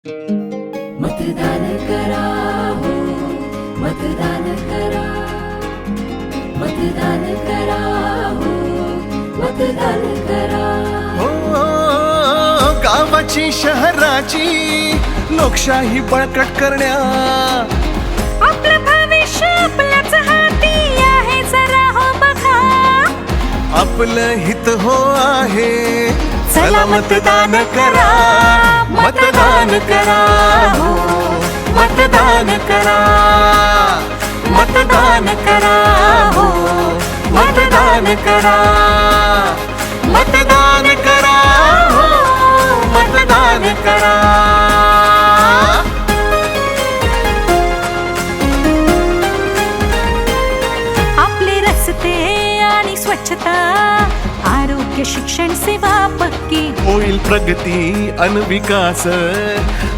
मतदान करा हो, मतदान करा, मतदान करा हो, मतदान करा हो. गावाची शहराची लोकशाही बळकट करण्या, आपलं भविष्य आपल्याच हाती आहे, जरा हो बघा. आपलं हित हो आहे, चला मतदान करा, मतदान करा हो, मतदान करा, मतदान करा हो, मतदान करा, मतदान करा हो, मतदान करा. आपले रस्ते आणि स्वच्छता, आरोग्य शिक्षण सेवा पक्की, होईल प्रगती अन विकास,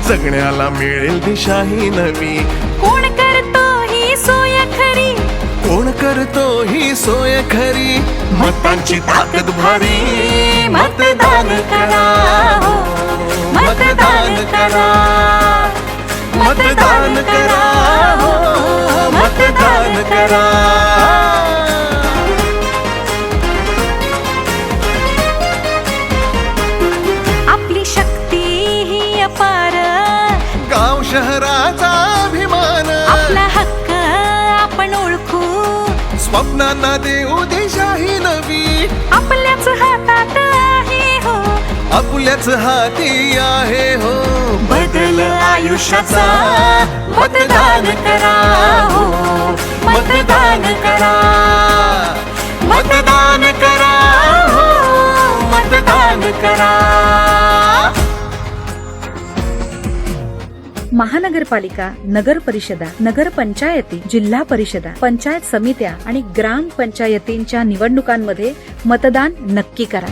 जगण्याला मिळेल दिशा ही नवी. कोण करतो ही सोय खरी, कोण करतो ही सोय खरी, मतांची ताकद भारी. मतदान करा हो, मतदान करा, मतदान करा हो, मतदान करा. आपली शक्ती ही अपार, गाव शहराचा अभिमान, आपला हक्क आपण ओळखू, स्वप्नांना देऊ दिशा ही नवी. आपल्याच हातात आहे हो, आपल्याच हाती आहे हो, बदल आयुष्याचा. मतदान करा हो, मतदान करा, मतदान करा हो, मतदान करा. महानगरपालिका, नगर परिषदा, नगर पंचायती, जिल्हा परिषदा, पंचायत समित्या आणि ग्राम पंचायतींच्या निवडणुकांमध्ये मतदान नक्की करा.